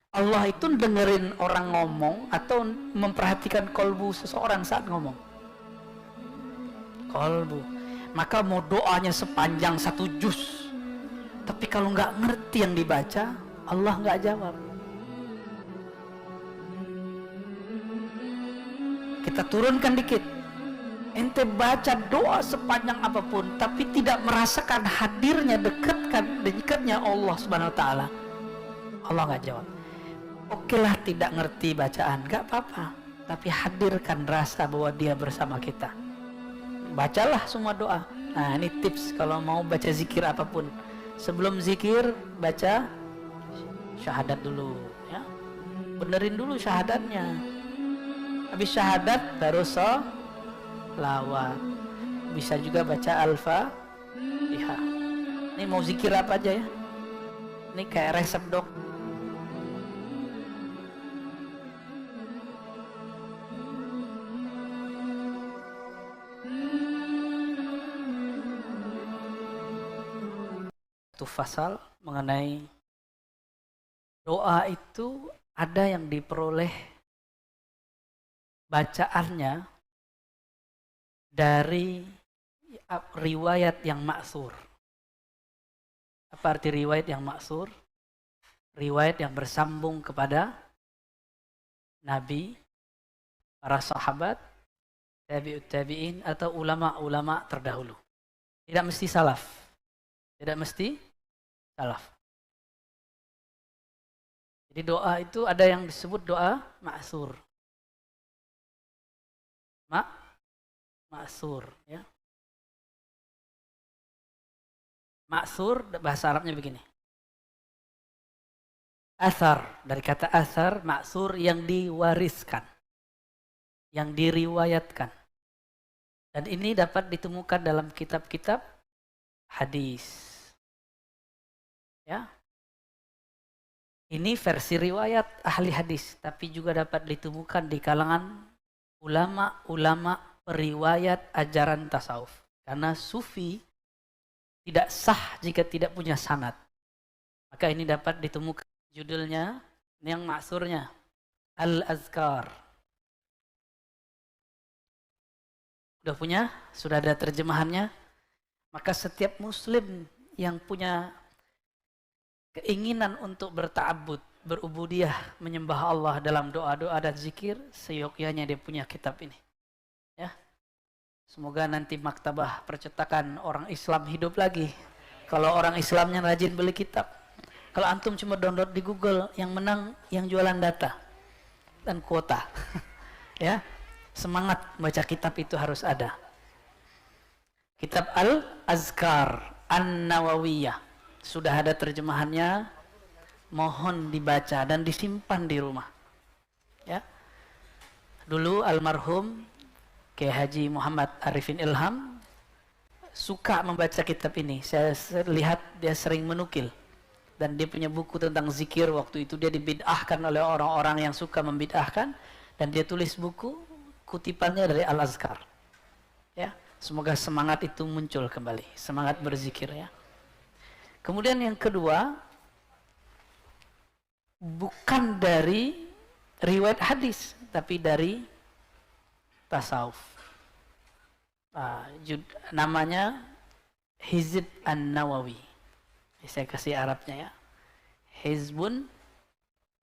Allah itu dengerin orang ngomong atau memperhatikan kolbu seseorang saat ngomong? Kolbu. Maka mau doanya sepanjang 1 juz, tapi kalau nggak ngerti yang dibaca, Allah nggak jawab. Kita turunkan dikit. Ente baca doa sepanjang apapun, tapi tidak merasakan hadirnya dekatnya Allah Subhanahu Wa Taala, Allah nggak jawab. Oke lah, tidak ngerti bacaan, nggak apa-apa, tapi hadirkan rasa bahwa Dia bersama kita. Bacalah semua doa. Nah, ini tips kalau mau baca zikir apapun. Sebelum zikir, baca syahadat dulu, ya. Benerin dulu syahadatnya. Habis syahadat baru sholawat. Bisa juga baca Al-Fatihah. Ini mau zikir apa aja ya? Ini kayak resep dok. Satu fasal mengenai doa itu ada yang diperoleh bacaannya dari riwayat yang maksur. Apa arti riwayat yang maksur? Riwayat yang bersambung kepada Nabi, para sahabat, tabi'ut tabi'in, atau ulama-ulama terdahulu. Tidak mesti salaf. Tidak mesti salaf. Jadi doa itu ada yang disebut doa maksur. Maksur, ya. Maksur bahasa Arabnya begini. Asar, dari kata asar, maksur yang diwariskan, yang diriwayatkan. Dan ini dapat ditemukan dalam kitab-kitab hadis. Ya. Ini versi riwayat ahli hadis, tapi juga dapat ditemukan di kalangan ulama-ulama periwayat ajaran tasawuf. Karena sufi tidak sah jika tidak punya sanad. Maka ini dapat ditemukan. Judulnya, ini yang maksurnya, Al-Azkar. Sudah punya? Sudah ada terjemahannya? Maka setiap muslim yang punya keinginan untuk berta'abbud, berubudiyah, menyembah Allah dalam doa-doa dan zikir, seyogyanya dia punya kitab ini. Ya. Semoga nanti maktabah percetakan orang Islam hidup lagi. Kalau orang Islamnya rajin beli kitab. Kalau antum cuma download di Google, yang menang yang jualan data dan kuota. Ya. Semangat baca kitab itu harus ada. Kitab Al-Azkar An-Nawawiyah. Sudah ada terjemahannya. Mohon dibaca dan disimpan di rumah. Ya. Dulu almarhum Kiai Haji Muhammad Arifin Ilham suka membaca kitab ini. Saya lihat dia sering menukil. Dan dia punya buku tentang zikir. Waktu itu dia dibid'ahkan oleh orang-orang yang suka membid'ahkan. Dan dia tulis buku, kutipannya dari Al-Azkar. Ya, semoga semangat itu muncul kembali. Semangat berzikir ya. Kemudian yang kedua, bukan dari riwayat hadis, tapi dari tasawuf. Namanya Hizb An-Nawawi. Saya kasih Arabnya ya. Hizbun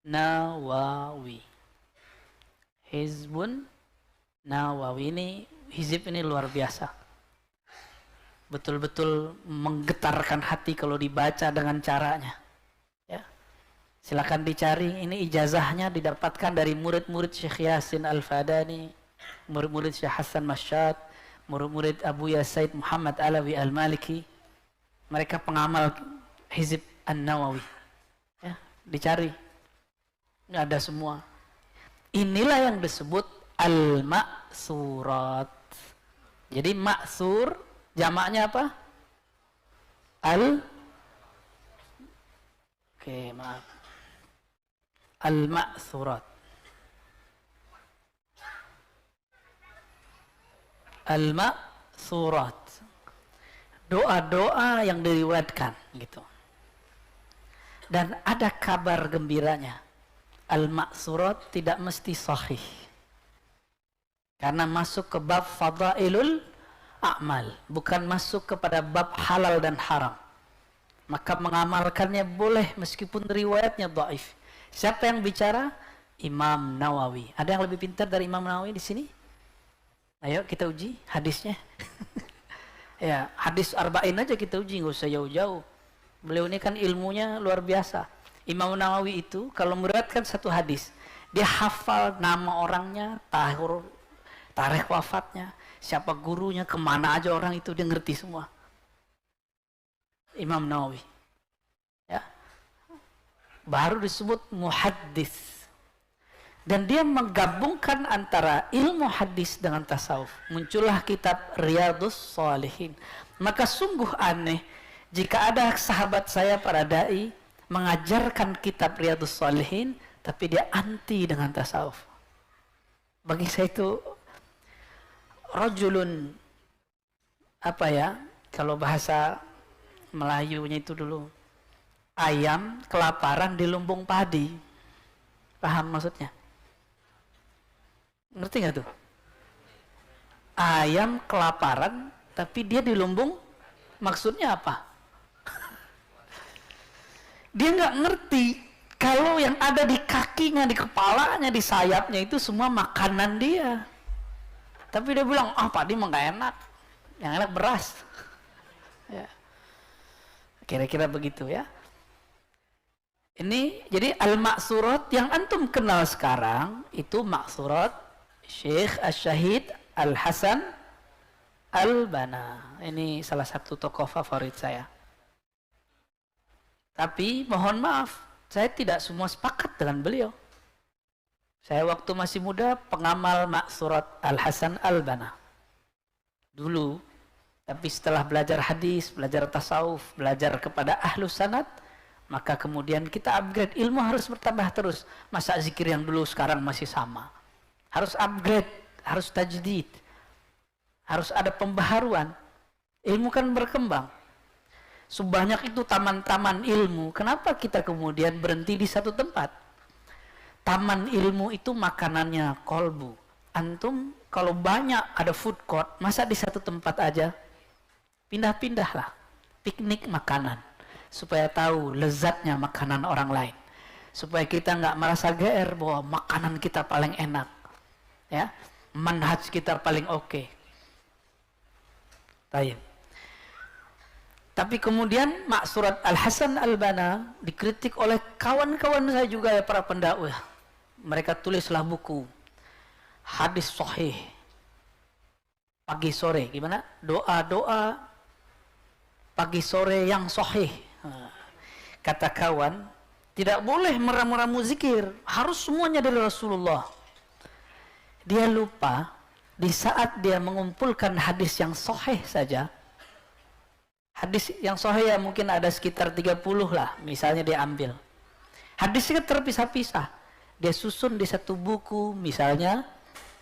Nawawi. Hizbun Nawawi ini, hizib ini luar biasa. Betul-betul menggetarkan hati kalau dibaca dengan caranya. Ya. Silakan dicari, ini ijazahnya didapatkan dari murid-murid Syekh Yasin Al-Fadani, murid-murid Syekh Hasan Masyad, murid-murid Abu Yasaid Muhammad Alawi Al-Maliki. Mereka pengamal Hizb An-Nawawi. Ya, dicari. Ini ada semua. Inilah yang disebut Al-Maksurat. Jadi maksur jamaknya apa? Maaf. Al-Maksurat. Al-Maksurat. Doa-doa yang diriwayatkan gitu. Dan ada kabar gembiranya. al-ma'surat tidak mesti sahih. Karena masuk ke bab fadailul a'mal, bukan masuk kepada bab halal dan haram. Maka mengamalkannya boleh meskipun riwayatnya dhaif. Siapa yang bicara? Imam Nawawi. Ada yang lebih pintar dari Imam Nawawi di sini? Ayo kita uji hadisnya. Ya, hadis arba'in aja kita uji, nggak usah jauh-jauh. Beliau ini kan ilmunya luar biasa. Imam Nawawi itu kalau meriwayatkan satu hadis, dia hafal nama orangnya, tarikh wafatnya, siapa gurunya, kemana aja orang itu, dia ngerti semua. Imam Nawawi. Ya. Baru disebut muhaddis. Dan dia menggabungkan antara ilmu hadis dengan tasawuf. Muncullah kitab Riyadhus Shalihin. Maka sungguh aneh jika ada sahabat saya para dai mengajarkan kitab Riyadhus Shalihin tapi dia anti dengan tasawuf. Bagi saya itu rajulun, apa ya, kalau bahasa Melayunya itu dulu, ayam kelaparan di lumbung padi. Paham maksudnya? Ngerti nggak tuh? Ayam kelaparan tapi dia di lumbung, maksudnya apa? Dia nggak ngerti kalau yang ada di kakinya, di kepalanya, di sayapnya itu semua makanan dia. Tapi dia bilang, padi mah nggak enak, yang enak beras. Ya. Kira-kira begitu ya. Ini jadi al-ma'surat yang antum kenal sekarang itu ma'surat Syekh Asy-Syahid Al-Hasan Al-Banna. Ini salah satu tokoh favorit saya. Tapi mohon maaf, saya tidak semua sepakat dengan beliau. Saya waktu masih muda pengamal ma'surat Al-Hasan Al-Banna dulu. Tapi setelah belajar hadis, belajar tasawuf, belajar kepada ahlus sanad, maka kemudian kita upgrade. Ilmu harus bertambah terus. Masa zikir yang dulu sekarang masih sama? Harus upgrade, harus tajdid, harus ada pembaharuan. Ilmu kan berkembang. Sebanyak itu taman-taman ilmu, kenapa kita kemudian berhenti di satu tempat? Taman ilmu itu makanannya kolbu. Antum kalau banyak ada food court, masa di satu tempat aja? Pindah-pindahlah, piknik makanan, supaya tahu lezatnya makanan orang lain, supaya kita nggak merasa GR bahwa makanan kita paling enak, ya, manhaj kita paling oke. Baik. Tapi kemudian ma'surat Al-Hasan Al-Banna dikritik oleh kawan-kawan saya juga ya, para pendakwah. Mereka tulislah buku hadis sahih pagi sore, gimana? Doa-doa pagi sore yang sahih. Kata kawan, tidak boleh meramu-ramu zikir, harus semuanya dari Rasulullah. Dia lupa di saat dia mengumpulkan hadis yang sahih saja. Hadis yang sahih ya mungkin ada sekitar 30 lah, misalnya dia ambil. Hadisnya terpisah-pisah. Dia susun di satu buku, misalnya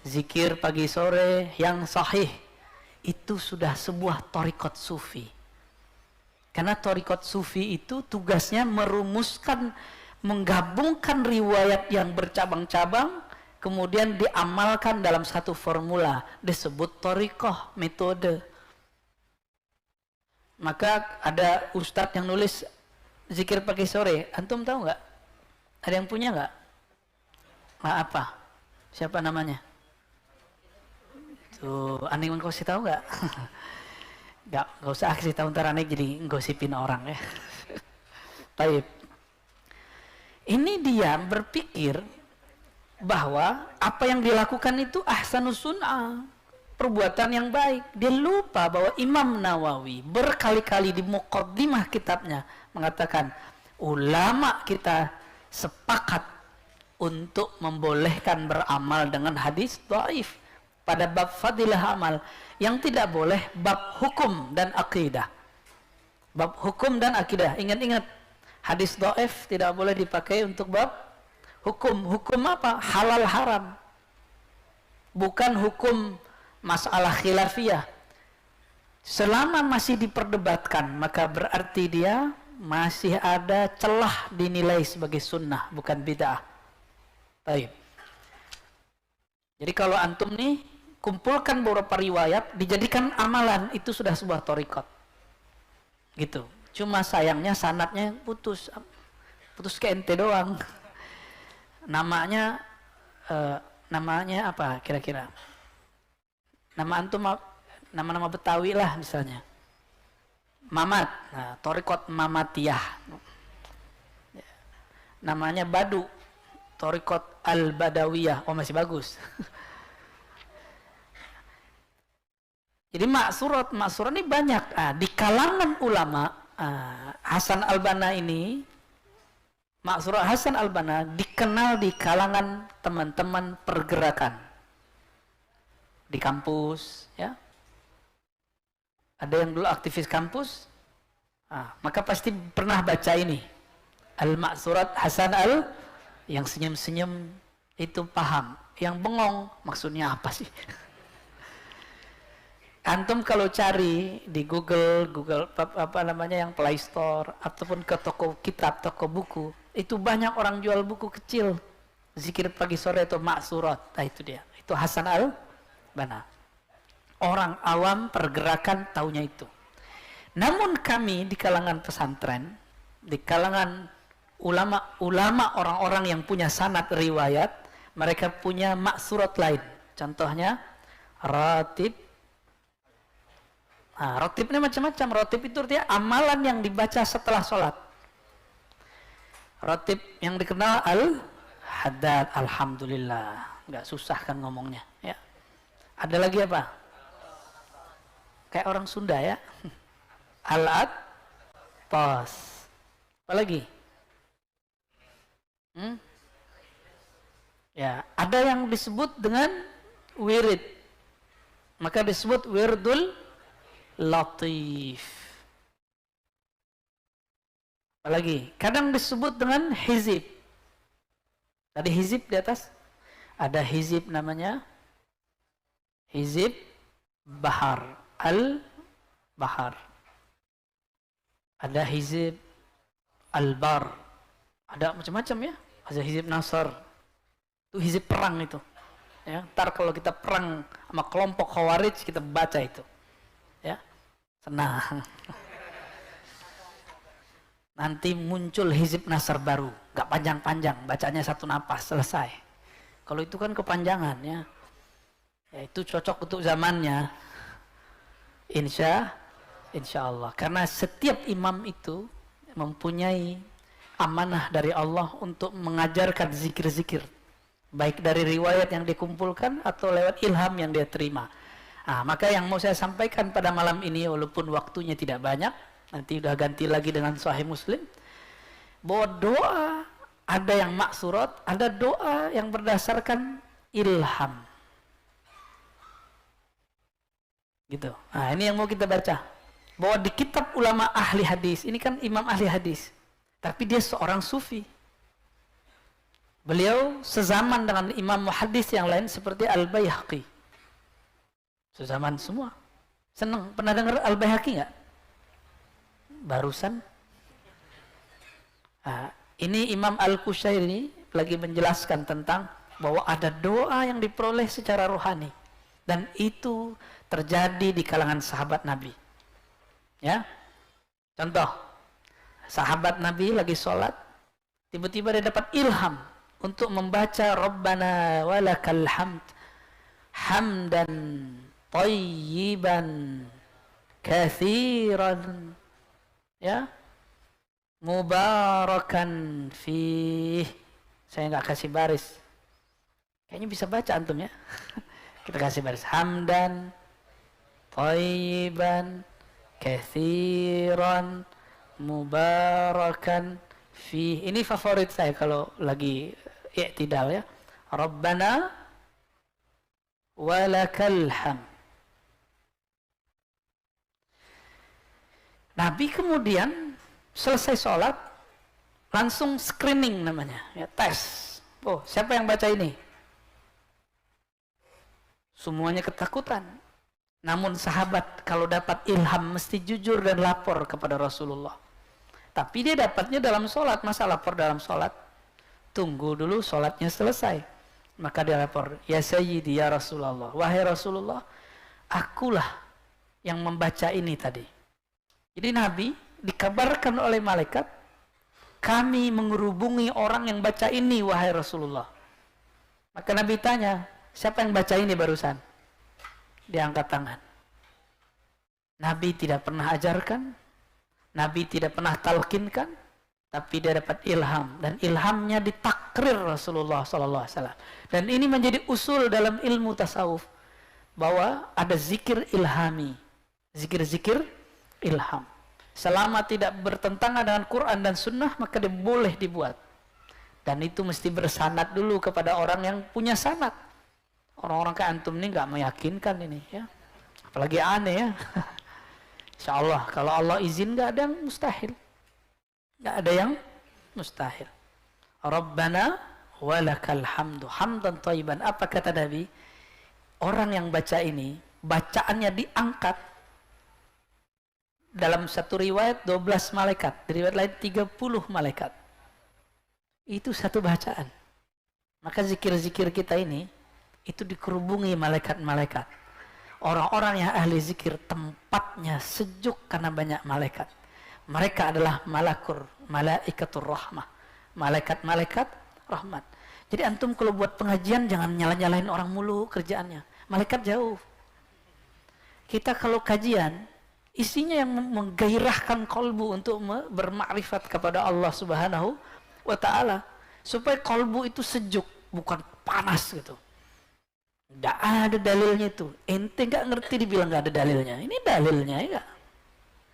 zikir pagi sore yang sahih. Itu sudah sebuah thariqat sufi. Karena thariqat sufi itu tugasnya merumuskan, menggabungkan riwayat yang bercabang-cabang, kemudian diamalkan dalam satu formula, disebut thariqah, metode. Maka ada ustadz yang nulis zikir pagi sore, antum tahu nggak? Ada yang punya nggak? Apa? Siapa namanya? Tuh, Aning kau sih tahu nggak? Nggak usah kasih tahu, ntar Aning jadi gosipin orang ya. Baik. Ini dia berpikir bahwa apa yang dilakukan itu ahsanus sunnah, perbuatan yang baik. Dia lupa bahwa Imam Nawawi berkali-kali di muqaddimah kitabnya mengatakan ulama kita sepakat untuk membolehkan beramal dengan hadis dhaif pada bab fadilah amal. Yang tidak boleh bab hukum dan akidah. Bab hukum dan akidah, ingat-ingat, hadis dhaif tidak boleh dipakai untuk bab hukum. Hukum apa? Halal haram, bukan hukum masalah khilafiyah. Selama masih diperdebatkan, maka berarti dia masih ada celah dinilai sebagai sunnah, bukan bid'ah. Baik. Jadi kalau antum nih kumpulkan beberapa riwayat, dijadikan amalan, itu sudah sebuah thariqat. Gitu. Cuma sayangnya sanadnya putus ke ente doang. Namanya apa kira-kira? Nama antum nama-nama Betawi lah misalnya. Mamat. Nah, thariqat Mamatiyah. Namanya Badu. Thariqat Al-Badawiyah. Oh, masih bagus. Jadi maksurat ini banyak. Di kalangan ulama, Hasan Al-Banna ini, maksurat Hasan Al-Banna dikenal di kalangan teman-teman pergerakan di kampus, ya. Ada yang dulu aktivis kampus, maka pasti pernah baca ini, Al-Maksurat Hasan yang senyum-senyum itu paham, yang bengong maksudnya apa sih? Antum kalau cari di Google apa namanya yang Play Store ataupun ke toko kitab, toko buku, itu banyak orang jual buku kecil. Zikir pagi sore itu maksurat. Nah, itu dia. Itu Hasan Al-Banna. Orang awam pergerakan taunya itu. Namun kami di kalangan pesantren, di kalangan ulama orang-orang yang punya sanad riwayat, mereka punya maksurat lain. Contohnya ratib. Rotib ini macam-macam. Rotib itu artinya amalan yang dibaca setelah sholat. Rotib yang dikenal al-haddad, alhamdulillah. Nggak susah kan ngomongnya, ya. Ada lagi apa? Kayak orang Sunda, ya. Al-at-tas. Apa lagi? Ya, ada yang disebut dengan wirid. Maka disebut wirdul latif. Apalagi kadang disebut dengan hizib. Tadi hizib di atas. Ada hizib namanya hizib bahar, al-bahar. Ada hizib al-bar. Ada macam-macam, ya. Ada hizib nasr. Itu hizib perang itu. Ya, ntar kalau kita perang sama kelompok khawarij kita baca itu. Ya, senang. Nanti muncul hizib nasr baru, gak panjang-panjang, bacanya satu napas selesai. Kalau itu kan kepanjangan, ya. Ya itu cocok untuk zamannya. Insya Allah. Karena setiap imam itu mempunyai amanah dari Allah untuk mengajarkan zikir-zikir, baik dari riwayat yang dikumpulkan atau lewat ilham yang dia terima. Maka yang mau saya sampaikan pada malam ini, walaupun waktunya tidak banyak, nanti udah ganti lagi dengan Sahih Muslim, bahwa doa ada yang maksurat, ada doa yang berdasarkan ilham. Gitu. Ini yang mau kita baca. Bahwa di kitab ulama ahli hadis, ini kan imam ahli hadis, tapi dia seorang sufi. Beliau sezaman dengan imam muhaddis yang lain seperti Al-Baihaqi. Sezaman semua. Senang. Pernah dengar Al-Baihaqi nggak? Barusan. Ini Imam Al-Qushairi lagi menjelaskan tentang bahwa ada doa yang diperoleh secara rohani. Dan itu terjadi di kalangan sahabat Nabi. Ya. Contoh. Sahabat Nabi lagi sholat. Tiba-tiba dia dapat ilham untuk membaca Rabbana walakal hamd. Hamdan tayyiban kathiran, ya, mubarakan fih. Saya nggak kasih baris, kayaknya bisa baca antum, ya. Kita kasih baris. Hamdan tayyiban kathiran mubarakan fih. Ini favorit saya kalau lagi i'tidal, ya. Rabbana walakal hamd. Nabi kemudian selesai sholat langsung screening namanya, ya, tes. Oh, siapa yang baca ini? Semuanya ketakutan. Namun sahabat kalau dapat ilham mesti jujur dan lapor kepada Rasulullah. Tapi dia dapatnya dalam sholat, masa lapor dalam sholat? tunggu dulu sholatnya selesai. Maka dia lapor, ya Sayyidi ya Rasulullah, wahai Rasulullah, akulah yang membaca ini tadi. Jadi Nabi dikabarkan oleh malaikat, kami menghubungi orang yang baca ini wahai Rasulullah. Maka Nabi tanya, siapa yang baca ini barusan? Dia angkat tangan. Nabi tidak pernah ajarkan, Nabi tidak pernah talkinkan, tapi dia dapat ilham, dan ilhamnya ditakrir Rasulullah SAW. Dan ini menjadi usul dalam ilmu tasawuf, bahwa ada zikir ilhami, zikir-zikir ilham. Selama tidak bertentangan dengan Quran dan Sunnah, maka dia boleh dibuat. Dan itu mesti bersanad dulu kepada orang yang punya sanad. Orang-orang kayak antum ini nggak meyakinkan ini, ya. Apalagi aneh, ya. Insya Allah, kalau Allah izin nggak ada yang mustahil. Nggak ada yang mustahil. Rabbana walakal hamdu hamdan thayyiban. Apa kata Nabi? Orang yang baca ini, bacaannya diangkat. Dalam satu riwayat 12 malaikat, di riwayat lain 30 malaikat. Itu satu bacaan. Maka zikir-zikir kita ini, itu dikerubungi malaikat-malaikat. Orang-orang yang ahli zikir, tempatnya sejuk karena banyak malaikat. Mereka adalah malaikatur rahmah, malaikat-malaikat rahmat. Jadi antum kalau buat pengajian jangan nyala-nyalain orang mulu kerjaannya. Malaikat jauh. Kita kalau kajian, isinya yang menggairahkan kolbu untuk bermakrifat kepada Allah Subhanahu wa ta'ala, supaya kolbu itu sejuk, bukan panas gitu. Tidak ada dalilnya itu. Ente nggak ngerti dibilang nggak ada dalilnya. Ini dalilnya, ya.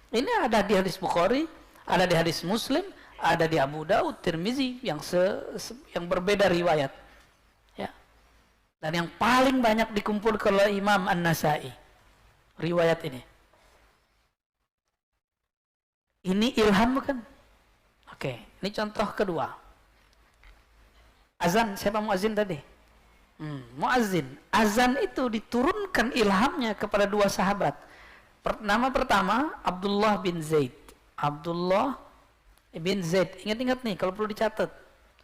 Ini ada di hadis Bukhari, ada di hadis Muslim, ada di Abu Daud, Tirmizi, yang berbeda riwayat. Ya. Dan yang paling banyak dikumpulkan oleh Imam An-Nasai, riwayat ini. Ini ilham bukan? Oke, ini contoh kedua. Azan, siapa muazzin tadi? Muazzin. Azan itu diturunkan ilhamnya kepada dua sahabat. Nama pertama Abdullah bin Zaid. Abdullah bin Zaid. Ingat-ingat nih kalau perlu dicatat.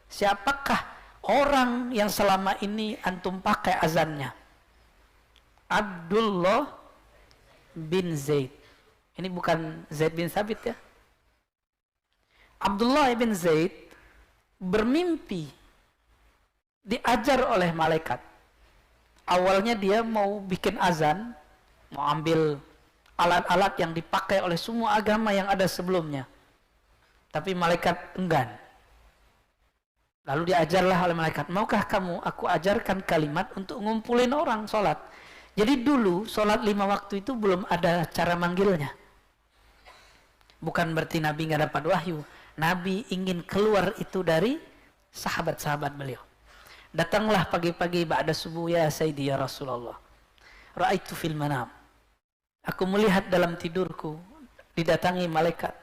Siapakah orang yang selama ini antum pakai azannya? Abdullah bin Zaid. Ini bukan Zaid bin Sabit, ya. Abdullah bin Zaid bermimpi diajar oleh malaikat. Awalnya dia mau bikin azan, mau ambil alat-alat yang dipakai oleh semua agama yang ada sebelumnya. Tapi malaikat enggan. Lalu diajarlah oleh malaikat, maukah kamu aku ajarkan kalimat untuk ngumpulin orang sholat. Jadi dulu sholat 5 waktu itu belum ada cara manggilnya. Bukan berarti Nabi nggak dapat wahyu. Nabi ingin keluar itu dari sahabat-sahabat beliau. Datanglah pagi-pagi ba'da subuh, ya Sayyidi ya Rasulullah. Ra'aitu fil manam. Aku melihat dalam tidurku didatangi malaikat.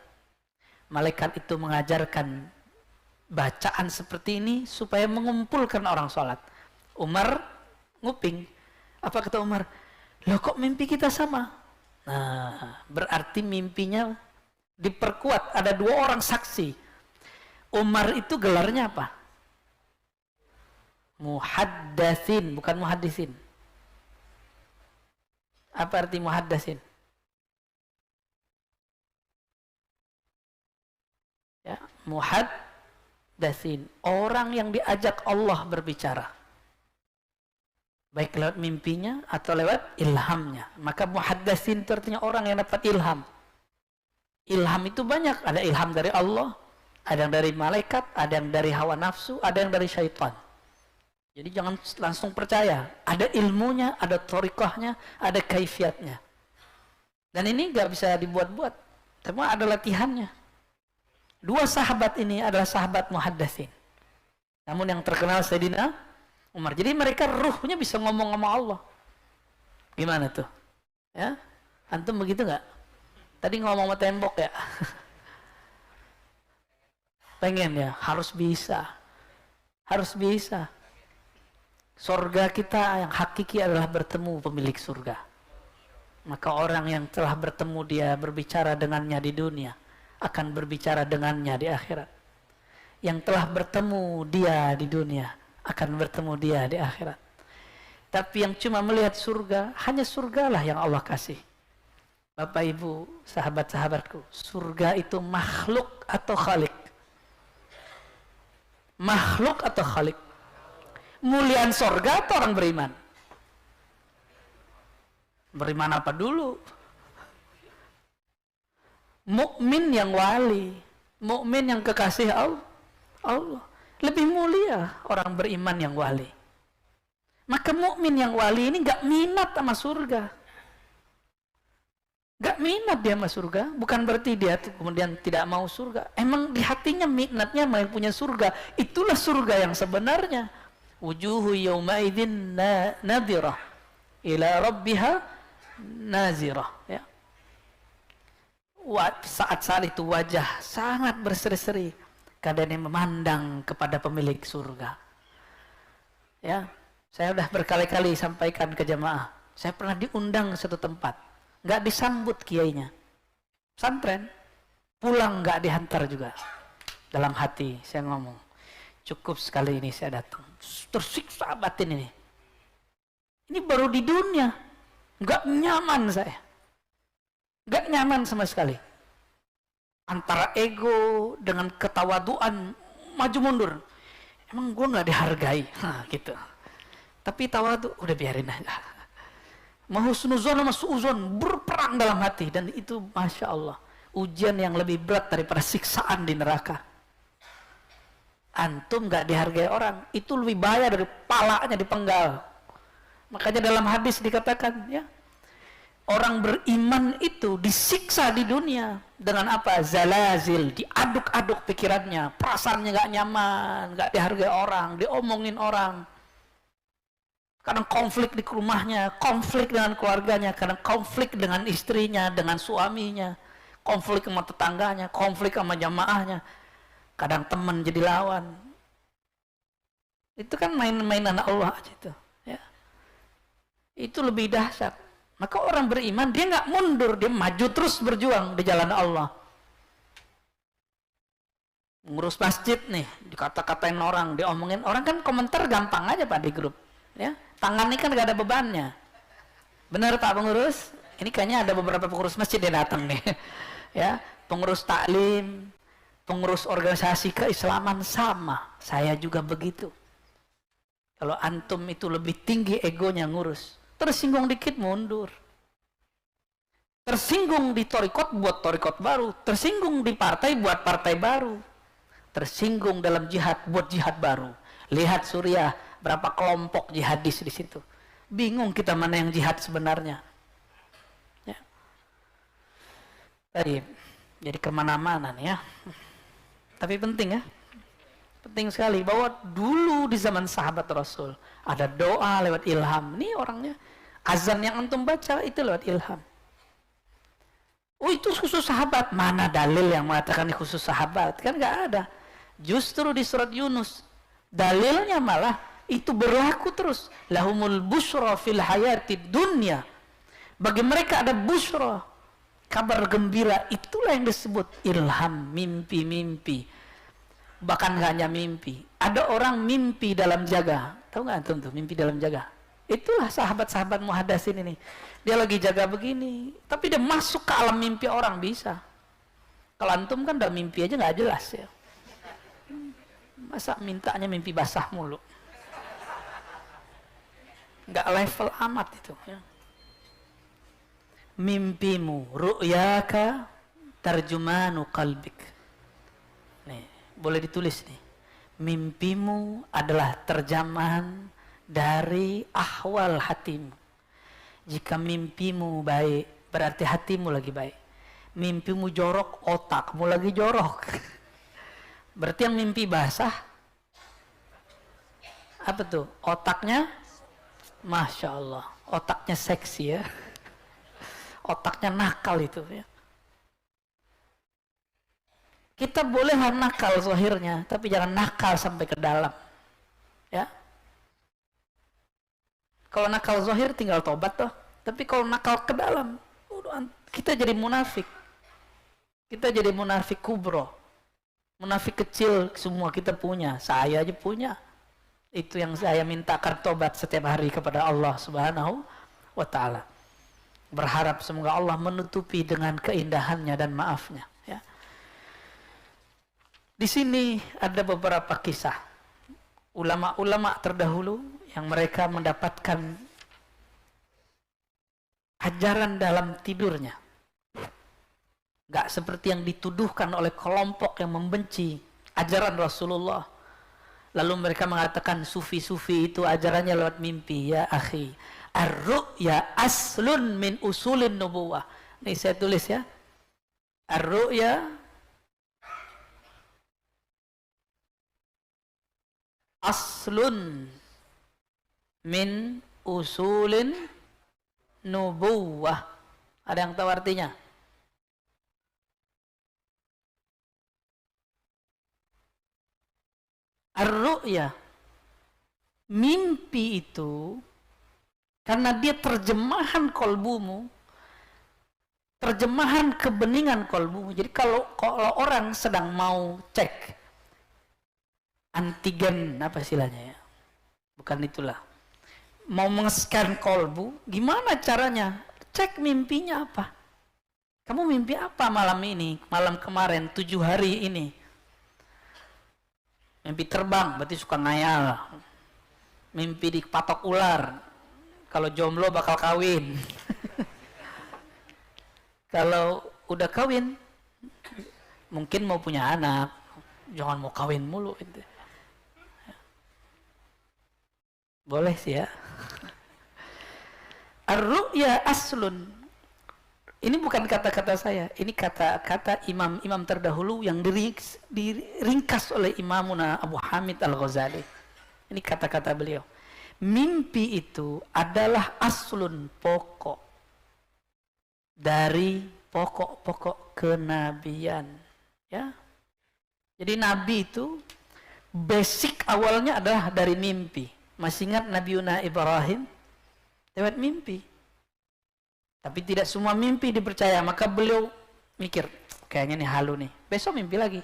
Malaikat itu mengajarkan bacaan seperti ini supaya mengumpulkan orang sholat. Umar nguping. Apa kata Umar? Loh kok mimpi kita sama? Nah, berarti mimpinya diperkuat. Ada 2 orang saksi. Umar itu gelarnya apa? Muhaddatsin, bukan muhaddisin. Apa arti muhaddatsin? Ya, muhaddatsin, orang yang diajak Allah berbicara. Baik lewat mimpinya atau lewat ilhamnya. Maka muhaddatsin itu artinya orang yang dapat ilham. Ilham itu banyak, ada ilham dari Allah, ada yang dari malaikat, ada yang dari hawa nafsu, ada yang dari syaitan. Jadi jangan langsung percaya. Ada ilmunya, ada thoriqahnya, ada kaifiatnya. Dan ini gak bisa dibuat-buat. Semua ada latihannya. 2 sahabat ini adalah sahabat muhaddatsin. Namun yang terkenal Sayyidina Umar. Jadi mereka ruhnya bisa ngomong sama Allah. Gimana tuh? Ya, antum begitu gak? Tadi ngomong sama tembok ya. Pengen ya, harus bisa. Harus bisa. Surga kita yang hakiki adalah bertemu pemilik surga. Maka orang yang telah bertemu dia berbicara dengannya di dunia akan berbicara dengannya di akhirat. yang telah bertemu dia di dunia akan bertemu dia di akhirat. Tapi yang cuma melihat surga, hanya surgalah yang Allah kasih. Bapak Ibu, sahabat-sahabatku, surga itu makhluk atau khalik? Makhluk atau khalik? Muliaan surga atau orang beriman? Beriman apa dulu? Mukmin yang wali, mukmin yang kekasih Allah. Lebih mulia orang beriman yang wali. Maka mukmin yang wali ini gak minat sama surga. Gak minat dia sama surga, bukan berarti dia kemudian tidak mau surga. Emang di hatinya minatnya mau punya surga. Itulah surga yang sebenarnya. Wujuhu yawma'idin nadhirah ila rabbiha nazirah. Ya. Saat-saat itu wajah sangat berseri-seri keadaan yang memandang kepada pemilik surga. Ya, saya sudah berkali-kali sampaikan ke jamaah. Saya pernah diundang satu tempat, nggak disambut kiainya, pesantren, pulang nggak dihantar juga. Dalam hati saya ngomong, cukup sekali ini saya datang, tersiksa batin ini. Ini baru di dunia, nggak nyaman saya, nggak nyaman sama sekali. Antara ego dengan ketawaduan maju mundur. Emang gue nggak dihargai, gitu. Tapi tawadu udah biarin aja. Mau husnuzon sama suuzon berperang dalam hati, dan itu masya Allah ujian yang lebih berat daripada siksaan di neraka. Antum nggak dihargai orang itu lebih bahaya dari palanya dipenggal. Makanya dalam hadis dikatakan ya, orang beriman itu disiksa di dunia dengan apa? Zalazil, diaduk-aduk pikirannya, perasaannya nggak nyaman, nggak dihargai orang, diomongin orang. Kadang konflik di rumahnya, konflik dengan keluarganya, kadang konflik dengan istrinya, dengan suaminya, konflik sama tetangganya, konflik sama jamaahnya. Kadang teman jadi lawan. Itu kan main-mainan Allah aja itu. Ya. Itu lebih dahsyat. Maka orang beriman dia nggak mundur, dia maju terus berjuang di jalan Allah. Ngurus masjid nih, dikata-katain orang, diomongin orang, kan komentar gampang aja Pak di grup. Ya, tangan ini kan gak ada bebannya. Benar Pak pengurus? Ini kayaknya ada beberapa pengurus masjid yang datang nih. Ya, pengurus taklim, pengurus organisasi keislaman sama. Saya juga begitu. Kalau antum itu lebih tinggi egonya ngurus, tersinggung dikit mundur. Tersinggung di torikot buat torikot baru, tersinggung di partai buat partai baru, tersinggung dalam jihad buat jihad baru. Lihat Suriah, berapa kelompok jihadis di situ. Bingung kita mana yang jihad sebenarnya. Ya. Jadi kemana-mana nih ya. Tapi penting ya. Penting sekali bahwa dulu di zaman sahabat Rasul ada doa lewat ilham. Ini orangnya azan yang antum baca itu lewat ilham. Oh itu khusus sahabat. Mana dalil yang mengatakan ini khusus sahabat? Kan nggak ada. Justru di surat Yunus dalilnya malah itu berlaku terus. Lahumul busyra fil hayati dunya. Bagi mereka ada busyra, kabar gembira. Itulah yang disebut ilham, mimpi-mimpi. Bahkan gak hanya mimpi, ada orang mimpi dalam jaga. Tahu nggak antum tuh mimpi dalam jaga? Itulah sahabat-sahabat muhadasin ini. Dia lagi jaga begini, tapi dia masuk ke alam mimpi orang bisa. Kalau antum kan udah mimpi aja nggak jelas ya. Masa mintanya mimpi basah mulu? Nggak level amat itu ya. Mimpimu ru'yaka tarjumanu qalbik. Nih, boleh ditulis nih. Mimpimu adalah terjemahan dari ahwal hatimu. Jika mimpimu baik, berarti hatimu lagi baik. Mimpimu jorok, otakmu lagi jorok. Berarti yang mimpi basah apa tuh? Otaknya masya Allah, otaknya seksi ya. Otaknya nakal itu ya. Kita boleh nakal zahirnya, tapi jangan nakal sampai ke dalam. Ya. Kalau nakal zahir tinggal tobat toh. Tapi kalau nakal ke dalam, kita jadi munafik. Kita jadi munafik kubro. Munafik kecil semua kita punya, saya aja punya. Itu yang saya mintakan tobat setiap hari kepada Allah Subhanahu wa ta'ala. Berharap semoga Allah menutupi dengan keindahannya dan maafnya. Ya. Di sini ada beberapa kisah ulama-ulama terdahulu yang mereka mendapatkan ajaran dalam tidurnya. Gak seperti yang dituduhkan oleh kelompok yang membenci ajaran Rasulullah. Lalu mereka mengatakan sufi-sufi itu ajarannya lewat mimpi. Ya akhi, ar-ru'ya aslun min usulin nubuwah. Ini saya tulis ya. Ar-ru'ya aslun min usulin nubuwah. Ada yang tahu artinya? Ar-ru'ya, mimpi itu karena dia terjemahan kolbumu, terjemahan kebeningan kolbumu. Jadi kalau orang sedang mau cek antigen, apa istilahnya ya, bukan itulah, mau mengeskan kolbu, gimana caranya? Cek mimpinya apa, kamu mimpi apa malam ini, malam kemarin, 7 hari ini. Mimpi terbang, berarti suka ngayal. Mimpi dipatok ular, kalau jomblo bakal kawin. Kalau udah kawin, mungkin mau punya anak. Jangan mau kawin mulu. Boleh sih ya. Ar-ru'ya aslun. Ini bukan kata-kata saya, ini kata-kata imam-imam terdahulu yang diringkas oleh Imamuna Abu Hamid Al-Ghazali. Ini kata-kata beliau. Mimpi itu adalah aslun, pokok dari pokok-pokok kenabian. Ya. Jadi nabi itu basic awalnya adalah dari mimpi. Masih ingat Nabiuna Ibrahim lewat mimpi. Tapi tidak semua mimpi dipercaya, maka beliau mikir, kayaknya ini halu nih, besok mimpi lagi.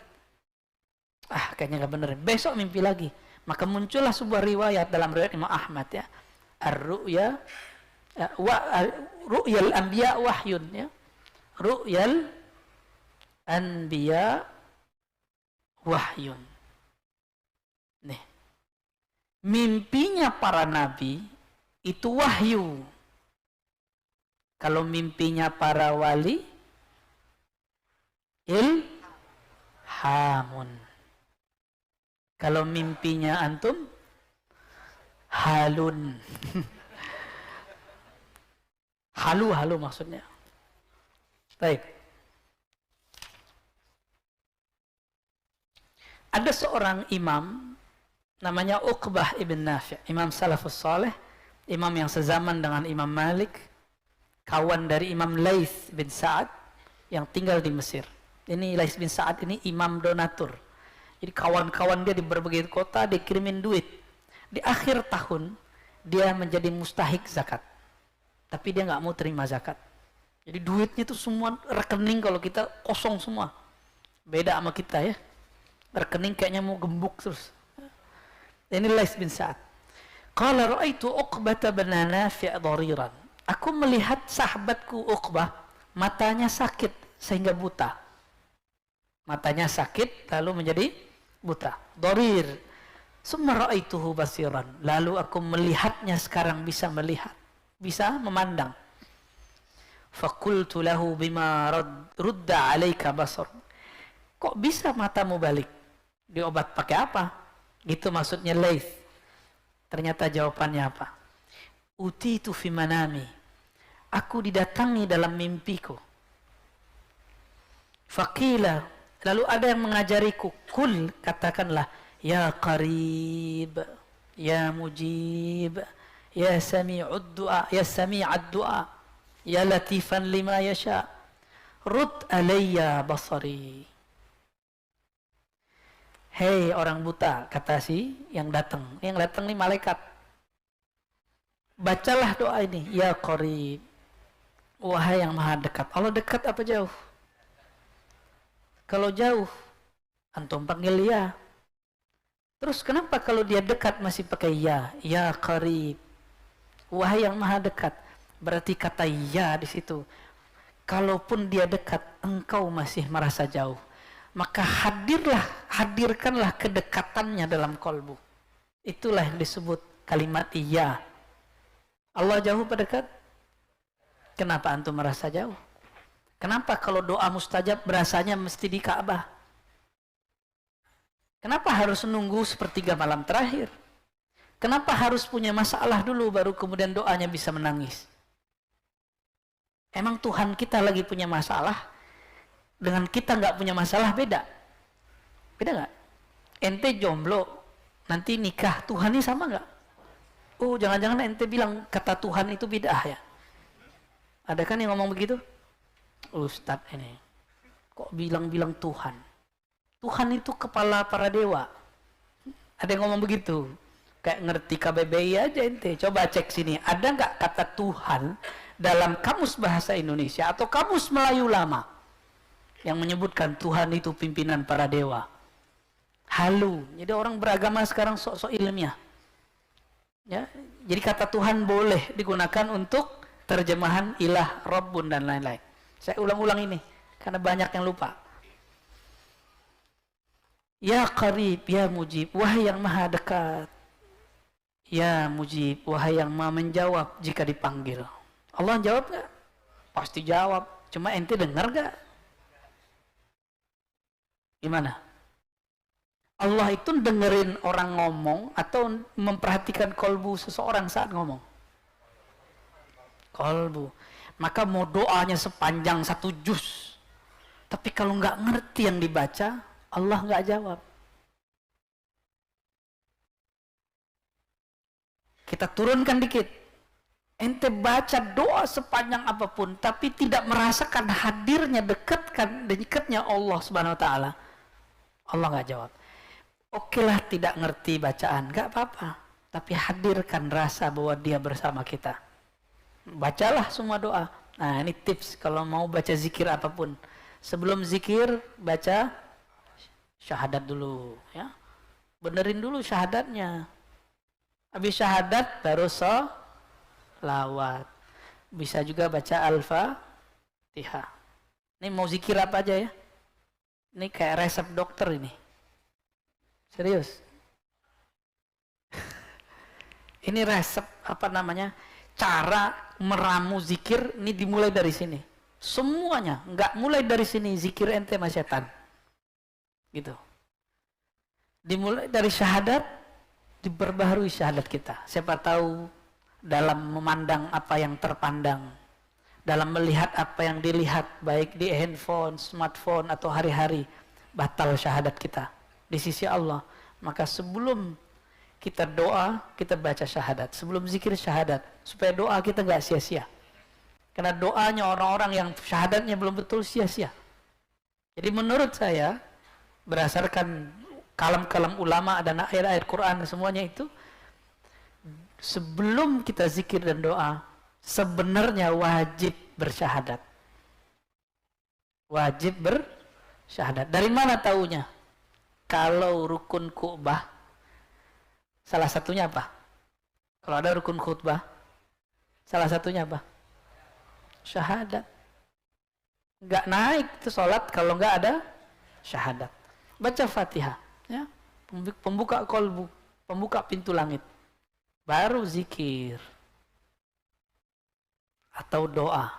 Kayaknya gak bener, besok mimpi lagi. Maka muncullah sebuah riwayat dalam riwayat Imam Ahmad ya. Ar-ru'ya ru'yal anbiya wahyun ya. Ru'yal anbiya wahyun. Nih. Mimpinya para nabi itu wahyu. Kalau mimpinya para wali, ilhamun. Kalau mimpinya antum, halun. Halu maksudnya. Baik. Ada seorang imam, namanya Uqbah ibn Nafi', imam salafus saleh, imam yang sezaman dengan Imam Malik, kawan dari Imam Laits bin Sa'ad yang tinggal di Mesir. Ini Laits bin Sa'ad ini imam donatur. Jadi kawan-kawan dia di berbagai kota dikirimin duit. Di akhir tahun dia menjadi mustahik zakat. Tapi dia nggak mau terima zakat. Jadi duitnya itu semua rekening kalau kita kosong semua. Beda sama kita ya. Rekening kayaknya mau gembuk terus. Ini Laits bin Sa'ad. Qala ra'aitu Uqbah bin Nafi' dhariran. Aku melihat sahabatku Uqbah, matanya sakit sehingga buta. Matanya sakit lalu menjadi buta. Dharir. Summa ra'aituhu basiran. Lalu aku melihatnya sekarang bisa melihat, bisa memandang. Faqultu lahu bima rudda 'alaika basar. Kok bisa matamu balik? Diobat pakai apa? Gitu maksudnya Laits. Ternyata jawabannya apa? Utitu fi manami. Aku didatangi dalam mimpiku. Faqila, lalu ada yang mengajariku, kul, katakanlah, ya qarib, ya mujib, ya sami'ud du'a, ya sami'ad du'a, ya latifan lima yasha, rud alayya basari. Hei orang buta, kata si yang datang. Yang datang ini malaikat. Bacalah doa ini, ya qarib, wahai yang maha dekat. Allah dekat apa jauh? Kalau jauh, Antum panggil ya. Terus kenapa kalau dia dekat masih pakai ya? Ya qarib. Wahai yang maha dekat. Berarti kata ya di situ. Kalaupun dia dekat, engkau masih merasa jauh. Maka hadirkanlah kedekatannya dalam kolbu. Itulah yang disebut kalimat iya. Allah jauh apa dekat? Kenapa antum merasa jauh? Kenapa kalau doa mustajab berasanya mesti di Ka'bah? Kenapa harus nunggu sepertiga malam terakhir? Kenapa harus punya masalah dulu baru kemudian doanya bisa menangis? Emang Tuhan kita lagi punya masalah? Dengan kita nggak punya masalah beda? Beda nggak? Ente jomblo, nanti nikah, Tuhan ini sama nggak? Oh, jangan-jangan ente bilang kata Tuhan itu bid'ah ya? Ada kan yang ngomong begitu? Ustadz ini, kok bilang-bilang Tuhan? Tuhan itu kepala para dewa. Ada yang ngomong begitu. Kayak ngerti KBBI aja ente. Coba cek sini. Ada nggak kata Tuhan dalam kamus bahasa Indonesia atau kamus Melayu lama yang menyebutkan Tuhan itu pimpinan para dewa? Halu. Jadi orang beragama sekarang sok-sok ilmiah. Ya, jadi kata Tuhan boleh digunakan untuk terjemahan ilah, Rabbun dan lain-lain. Saya ulang-ulang ini karena banyak yang lupa. Ya qarib, ya mujib, wahai yang maha dekat. Ya mujib, wahai yang maha menjawab jika dipanggil. Allah jawab gak? Pasti jawab. Cuma ente dengar gak? Gimana? Allah itu dengerin orang ngomong atau memperhatikan kolbu seseorang saat ngomong? Kolbu. Maka mau doanya sepanjang 1 juz, tapi kalau nggak ngerti yang dibaca, Allah nggak jawab. Kita turunkan dikit. Ente baca doa sepanjang apapun, tapi tidak merasakan hadirnya dekatnya Allah Subhanahu Wa Taala, Allah nggak jawab. Okelah tidak ngerti bacaan, nggak apa-apa, tapi hadirkan rasa bahwa Dia bersama kita. Bacalah semua doa. Nah, ini tips kalau mau baca zikir apapun. Sebelum zikir baca syahadat dulu, ya. Benerin dulu syahadatnya. Habis syahadat baru sholawat. Bisa juga baca Al-Fatihah. Ini mau zikir apa aja ya? Ini kayak resep dokter ini. Serius. Ini resep apa namanya? Cara meramu zikir ini dimulai dari sini. Semuanya, nggak mulai dari sini zikir ente sama setan. Gitu. Dimulai dari syahadat, diperbaharui syahadat kita. Siapa tahu dalam memandang apa yang terpandang, dalam melihat apa yang dilihat, baik di handphone, smartphone atau hari-hari, batal syahadat kita di sisi Allah. Maka sebelum kita doa, kita baca syahadat. Sebelum zikir syahadat, supaya doa kita nggak sia-sia. Karena doanya orang-orang yang syahadatnya belum betul sia-sia. Jadi menurut saya, berdasarkan kalam-kalam ulama dan ayat-ayat Quran semuanya itu, sebelum kita zikir dan doa, sebenarnya wajib bersyahadat. Wajib bersyahadat. Dari mana taunya? Kalau rukun khutbah, salah satunya apa? Kalau ada rukun khutbah, salah satunya apa? Syahadat. Nggak naik itu sholat kalau nggak ada syahadat. Baca Fatihah, ya, pembuka kolbu, pembuka pintu langit. Baru zikir atau doa.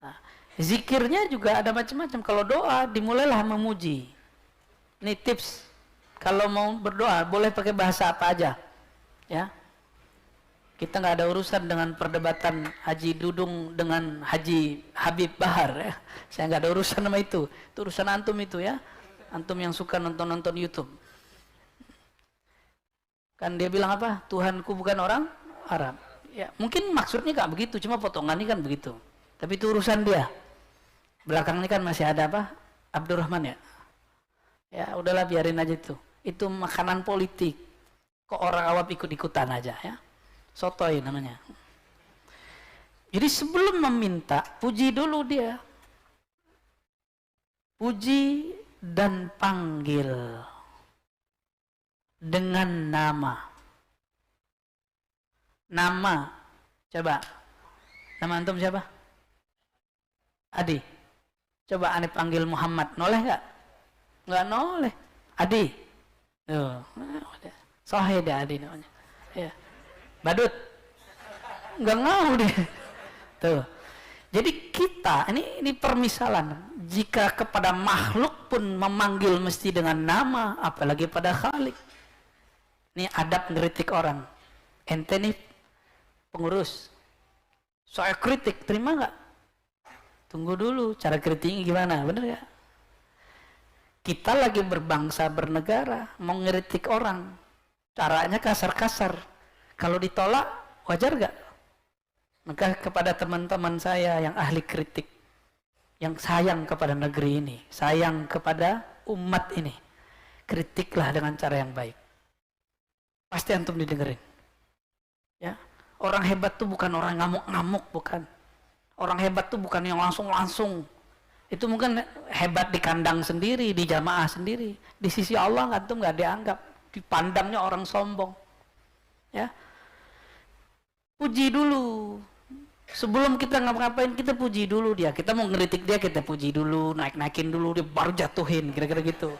Nah, zikirnya juga ada macam-macam. Kalau doa dimulailah memuji. Ini tips. Kalau mau berdoa boleh pakai bahasa apa aja, ya. Kita nggak ada urusan dengan perdebatan Haji Dudung dengan Haji Habib Bahar, ya. Saya nggak ada urusan sama itu. Itu urusan antum itu, ya. Antum yang suka nonton-nonton YouTube. Kan dia bilang apa? Tuhanku bukan orang Arab. Ya, mungkin maksudnya nggak begitu, cuma potongannya kan begitu. Tapi itu urusan dia. Belakangnya kan masih ada apa? Abdurrahman, ya. Ya, udahlah biarin aja itu. Itu makanan politik. Kok orang awam ikut-ikutan aja, ya. Sotoy namanya. Jadi sebelum meminta, puji dulu dia. Puji dan panggil dengan nama. Nama, coba. Nama antum siapa? Adi. Coba aneh panggil Muhammad, noleh nggak? Nggak noleh. Adi. Tuh, Sohe deh Adi namanya. Ya. Badut. Nggak ngau dia. Tuh. Jadi kita, ini permisalan. Jika kepada makhluk pun memanggil mesti dengan nama, apalagi pada Khalik. Ini adab ngeritik orang. Ente nih pengurus. Soal kritik, terima nggak? Tunggu dulu, cara kritiknya gimana, bener ya? Kita lagi berbangsa, bernegara, mau ngeritik orang. Caranya kasar-kasar. Kalau ditolak, wajar nggak? Maka kepada teman-teman saya yang ahli kritik, yang sayang kepada negeri ini, sayang kepada umat ini, kritiklah dengan cara yang baik. Pasti antum didengerin. Ya, orang hebat tuh bukan orang ngamuk-ngamuk, bukan. Orang hebat tuh bukan yang langsung-langsung. Itu mungkin hebat di kandang sendiri, di jamaah sendiri. Di sisi Allah antum nggak dianggap, dipandangnya orang sombong. Ya, puji dulu. Sebelum kita ngapa-ngapain, kita puji dulu dia. Kita mau ngeritik dia, kita puji dulu, naik-naikin dulu, dia baru jatuhin, kira-kira gitu.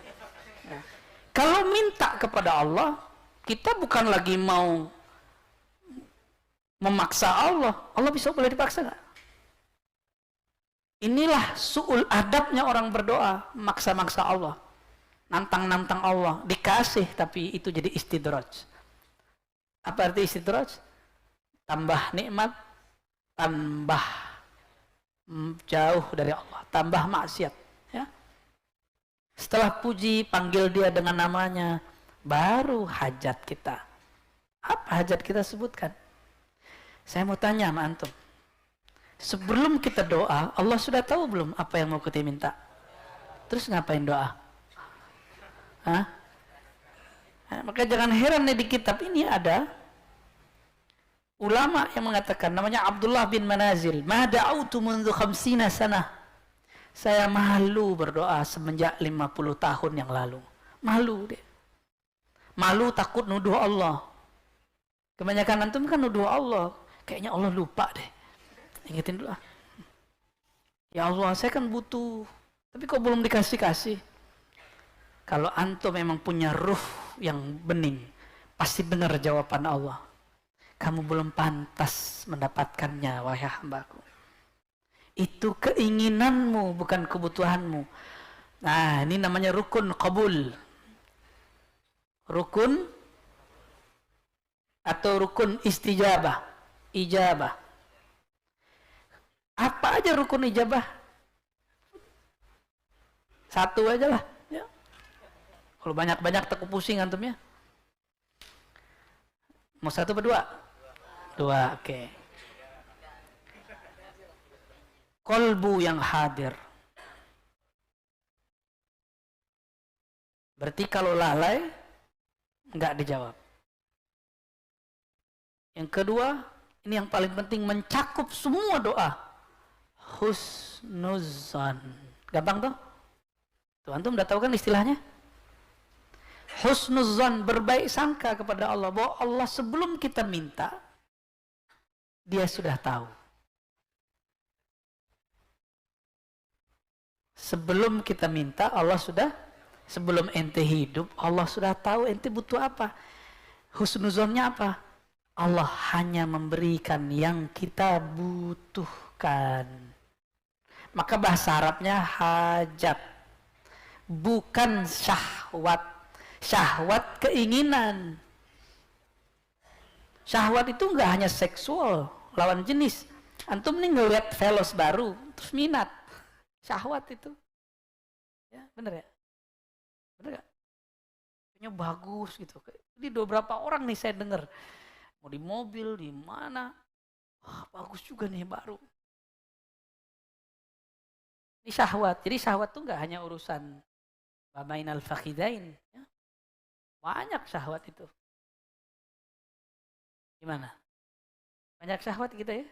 Ya. Kalau minta kepada Allah, kita bukan lagi mau memaksa Allah. Allah bisa boleh dipaksa nggak? Inilah su'ul adabnya orang berdoa, maksa-maksa Allah, nantang-nantang Allah, dikasih tapi itu jadi istidraj. Apa arti istidraj? Tambah nikmat, tambah jauh dari Allah, tambah maksiat. Ya. Setelah puji, panggil dia dengan namanya, baru hajat kita. Apa hajat kita sebutkan? Saya mau tanya sama antum. Sebelum kita doa, Allah sudah tahu belum apa yang mau kita minta? Terus ngapain doa? Hah? Nah, maka jangan heran nih, di kitab ini ada ulama yang mengatakan, namanya Abdullah bin Manazil, ma da'autu mundu khamsina sanah. Saya malu berdoa semenjak 50 tahun yang lalu. Malu dia. Malu takut nuduh Allah. Kebanyakan antum kan nuduh Allah. Kayaknya Allah lupa deh. Ingetin dulu. Ya Allah, saya kan butuh. Tapi kok belum dikasih-kasih? Kalau antum memang punya ruh yang bening, pasti benar jawaban Allah. Kamu belum pantas mendapatkannya, wahai hambaku. Itu keinginanmu, bukan kebutuhanmu. Nah, ini namanya rukun qabul. Rukun atau rukun istijabah. Ijabah. Apa aja rukun ijabah? Satu aja lah. Ya. Kalau banyak-banyak takut pusing antumnya. Mau satu atau dua? Dua, oke. Okay. Kolbu yang hadir. Berarti kalau lalai, nggak dijawab. Yang kedua, ini yang paling penting, mencakup semua doa. Husnuzan. Gampang tuh? Tuh, antum udah tahu kan istilahnya? Husnuzan, berbaik sangka kepada Allah, bahwa Allah sebelum kita minta, dia sudah tahu. Sebelum kita minta, Allah sudah, sebelum ente hidup, Allah sudah tahu ente butuh apa. Husnuzannya apa? Allah hanya memberikan yang kita butuhkan. Maka bahasa Arabnya hajat, bukan syahwat. Syahwat keinginan. Syahwat itu enggak hanya seksual, lawan jenis. Antum nih ngeliat velos baru, terus minat. Syahwat itu. Ya, bener ya? Bener gak? Kayaknya bagus gitu. Jadi beberapa orang nih saya dengar, mau di mobil, di mana, wah bagus juga nih baru. Ini syahwat. Jadi syahwat tuh nggak hanya urusan bamainal fakhidain. Ya. Banyak syahwat itu. Gimana? Banyak syahwat kita ya?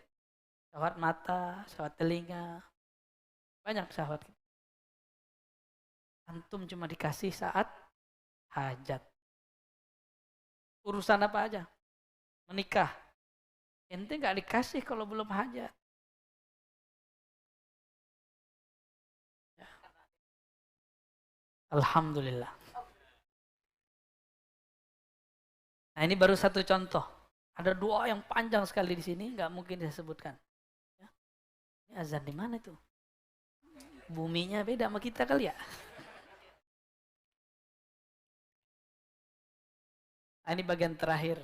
Syahwat mata, syahwat telinga. Banyak syahwat kita. Antum cuma dikasih saat hajat. Urusan apa aja? Menikah. Ente nggak dikasih kalau belum hajat. Alhamdulillah. Nah ini baru satu contoh. Ada doa yang panjang sekali di sini, nggak mungkin saya sebutkan. Ya. Ini azan di mana tuh? Buminya beda sama kita kali ya. Nah, ini bagian terakhir.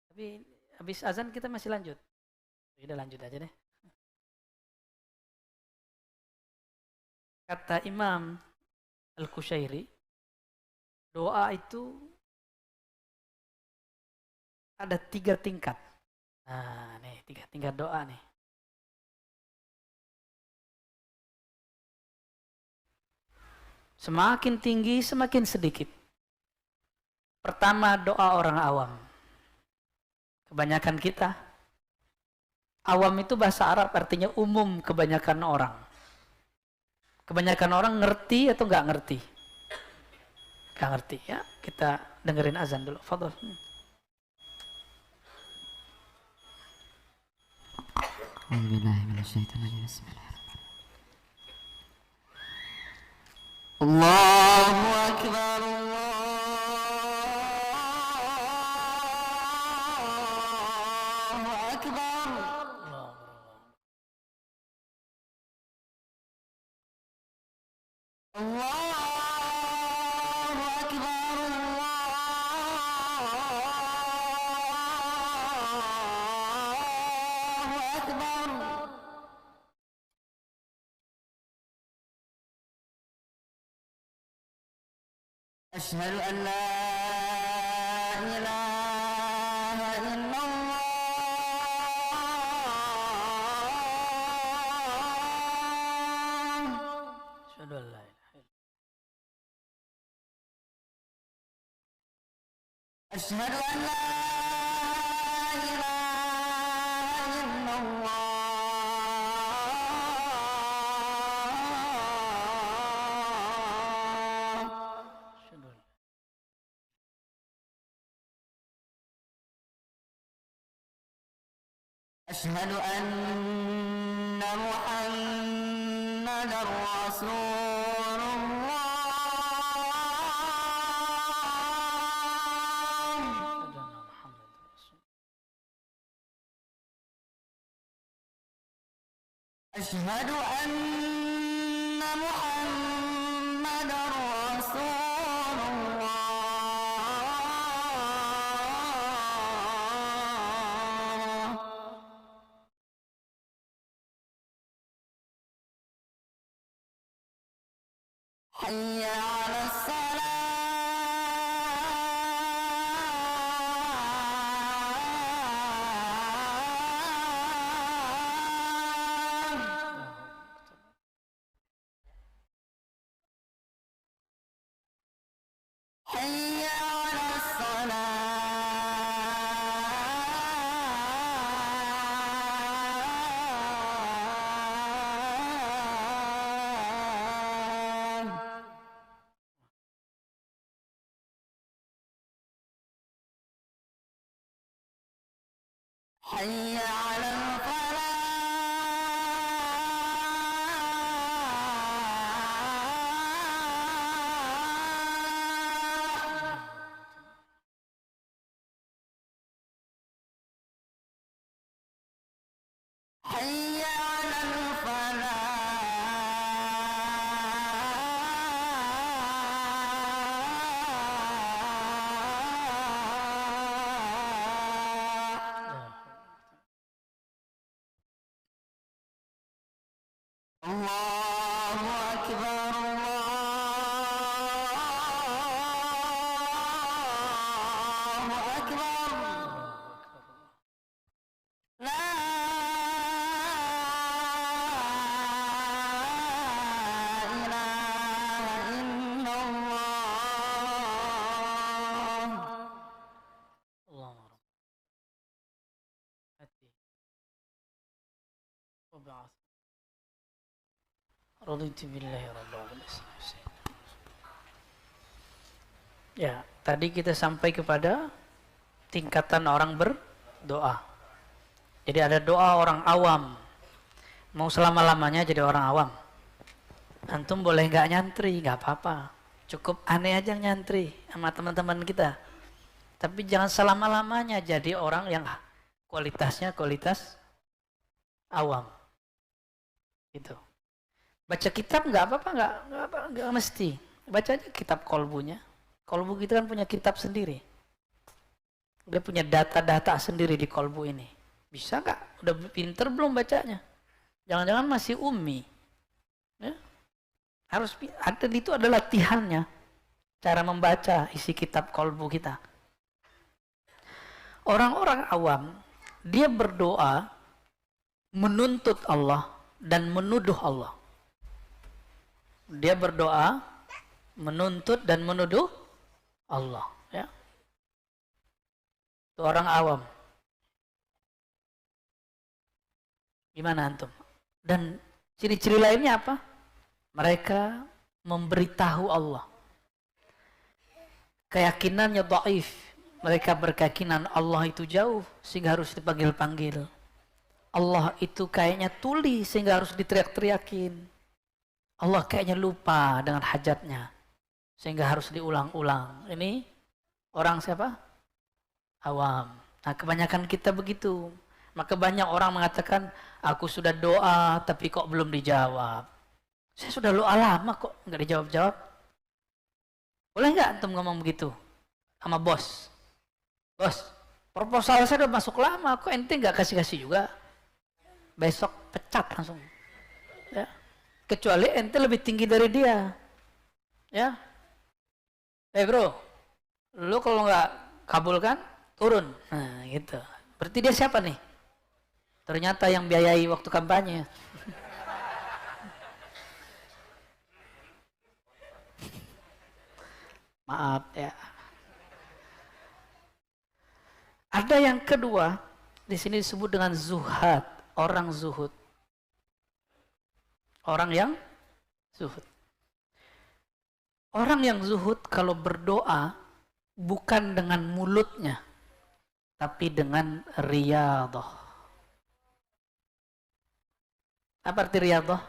Tapi habis azan kita masih lanjut. Udah lanjut aja deh. Kata Imam Al-Qushairi, doa itu ada 3 tingkat. Nah, nih 3 tingkat doa nih. Semakin tinggi, semakin sedikit. Pertama, doa orang awam. Kebanyakan kita, awam itu bahasa Arab artinya umum kebanyakan orang. Kebanyakan orang ngerti atau nggak ngerti? Nggak ngerti ya. Kita dengerin azan dulu. Fadhol. Allahu Akbar, Allahu Akbar. Allahu Akbar, Allahu Akbar. أشهد أن لا إله إلا الله Asyhadu an la ilaha illallah. أشهد أن لا إله إلا الله Asyhadu an أشهد أن محمدا رسول الله Asyhadu anna Muhammadar Rasulullah. أشهد أن محمدا رسول الله حي على الصلاة حي على الصلاة حي على الفلاح حي على الفلاح الله أكبر الله أكبر لا إله إلا الله Allahumma rabbati wa ba'ath. Raditu billahi rabbil alamin. Ya, tadi kita sampai kepada tingkatan orang berdoa. Jadi ada doa orang awam. Mau selama-lamanya jadi orang awam. Antum boleh nggak nyantri, nggak apa-apa. Cukup aneh aja nyantri sama teman-teman kita. Tapi jangan selama-lamanya jadi orang yang kualitasnya kualitas awam. Gitu. Baca kitab nggak apa-apa, nggak mesti. Baca aja kitab kolbunya. Kolbu kita kan punya kitab sendiri. Dia punya data-data sendiri di kolbu ini. Bisa nggak? Udah pinter belum bacanya? Jangan-jangan masih ummi. Ya? Harus ada, itu ada latihannya. Cara membaca isi kitab kolbu kita. Orang-orang awam, dia berdoa menuntut Allah dan menuduh Allah. Dia berdoa menuntut dan menuduh Allah, ya. Itu orang awam. Gimana antum? Dan ciri-ciri lainnya apa? Mereka memberitahu Allah. Keyakinannya dhaif. Mereka berkeyakinan Allah itu jauh sehingga harus dipanggil-panggil. Allah itu kayaknya tuli sehingga harus diteriak-teriakin. Allah kayaknya lupa dengan hajatnya sehingga harus diulang-ulang. Ini orang siapa? Awam. Nah, kebanyakan kita begitu. Maka banyak orang mengatakan, aku sudah doa tapi kok belum dijawab. Saya sudah doa lama kok nggak dijawab-jawab. Boleh nggak antum ngomong begitu sama bos? Bos, proposal saya udah masuk lama, kok ente nggak kasih-kasih juga? Besok pecat langsung. Ya. Kecuali ente lebih tinggi dari dia. Ya. Bro, lu kalau nggak kabulkan, turun. Nah, gitu. Berarti dia siapa nih? Ternyata yang biayai waktu kampanye. Maaf ya. Ada yang kedua, di sini disebut dengan zuhad, orang zuhud. Orang yang zuhud. Orang yang zuhud kalau berdoa bukan dengan mulutnya, tapi dengan riyadhah. Apa arti riyadhah?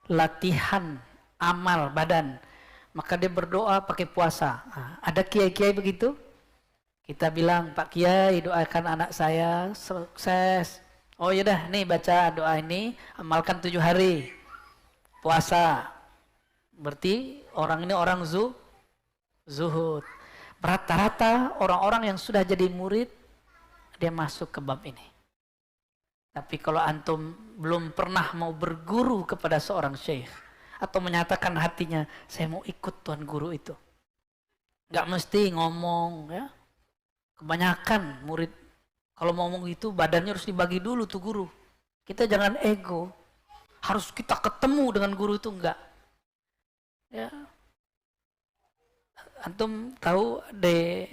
Latihan amal badan. Maka dia berdoa pakai puasa. Nah, ada kiai-kiai begitu? Kita bilang, Pak Kiai doakan anak saya sukses. Oh yaudah, nih baca doa ini, amalkan 7 hari. Puasa. Berarti orang ini orang zuhud. Rata-rata orang-orang yang sudah jadi murid, dia masuk ke bab ini. Tapi kalau antum belum pernah mau berguru kepada seorang syekh, atau menyatakan hatinya, saya mau ikut tuan guru itu. Nggak mesti ngomong, ya. Kebanyakan murid, kalau mau ngomong itu badannya harus dibagi dulu tuh guru. Kita jangan ego. Harus kita ketemu dengan guru itu, enggak. Ya. Antum tahu di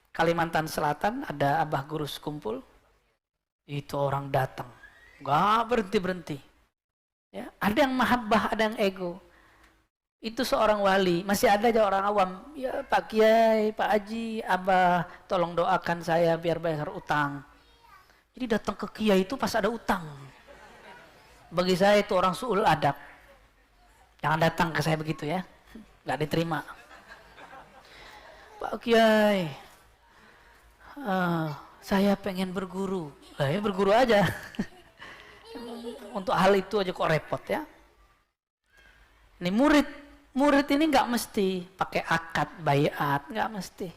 Kalimantan Selatan ada abah guru sekumpul, itu orang datang, nggak berhenti-berhenti. Ya, ada yang mahabbah, ada yang ego. Itu seorang wali, masih ada aja orang awam. Ya Pak Kiai, Pak Haji, abah tolong doakan saya biar bayar utang. Jadi datang ke Kiai itu pas ada utang. Bagi saya itu orang su'ul adab. Jangan datang ke saya begitu ya, nggak diterima. Pak Kiai, saya pengen berguru. Lah ya berguru aja. Untuk hal itu aja kok repot ya. Ini murid ini nggak mesti pakai akad bayat, nggak mesti.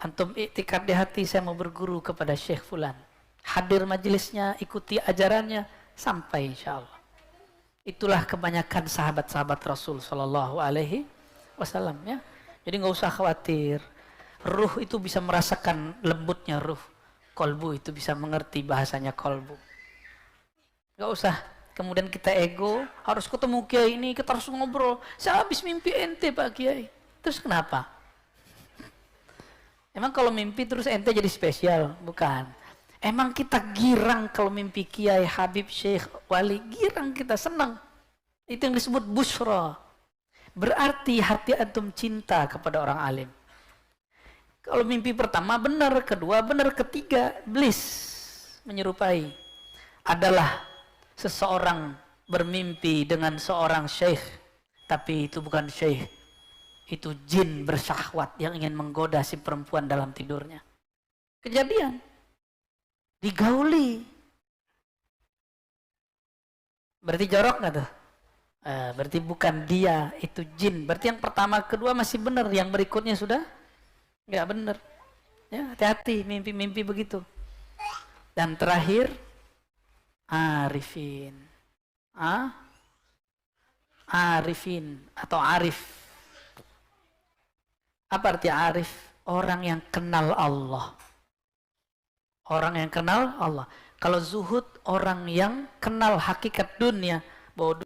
Antum iktikad di hati, saya mau berguru kepada Syekh Fulan. Hadir majelisnya, ikuti ajarannya sampai insya Allah. Itulah kebanyakan sahabat-sahabat Rasul Shallallahu Alaihi Wasallam ya. Jadi nggak usah khawatir. Ruh itu bisa merasakan lembutnya ruh. Kolbu itu bisa mengerti bahasanya kolbu. Nggak usah kemudian kita ego, harus ketemu Kiai ini, kita harus ngobrol. Saya habis mimpi ente Pak Kiai. Terus kenapa? Emang kalau mimpi terus ente jadi spesial? Bukan. Emang kita girang kalau mimpi Kiai, Habib, Syekh, Wali. Girang kita, senang. Itu yang disebut busra. Berarti hati antum cinta kepada orang alim. Kalau mimpi pertama benar, kedua benar, ketiga iblis menyerupai. Adalah seseorang bermimpi dengan seorang syekh, tapi itu bukan syekh, itu jin bersyahwat yang ingin menggoda si perempuan dalam tidurnya. Kejadian, digauli. Berarti jorok nggak tuh? Berarti bukan dia, itu jin. Berarti yang pertama, kedua masih benar, yang berikutnya sudah nggak benar. Ya, hati-hati mimpi-mimpi begitu. Dan terakhir, arifin. Arifin atau arif. Apa arti arif? Orang yang kenal Allah. Orang yang kenal Allah. Kalau zuhud, orang yang kenal hakikat dunia, bahwa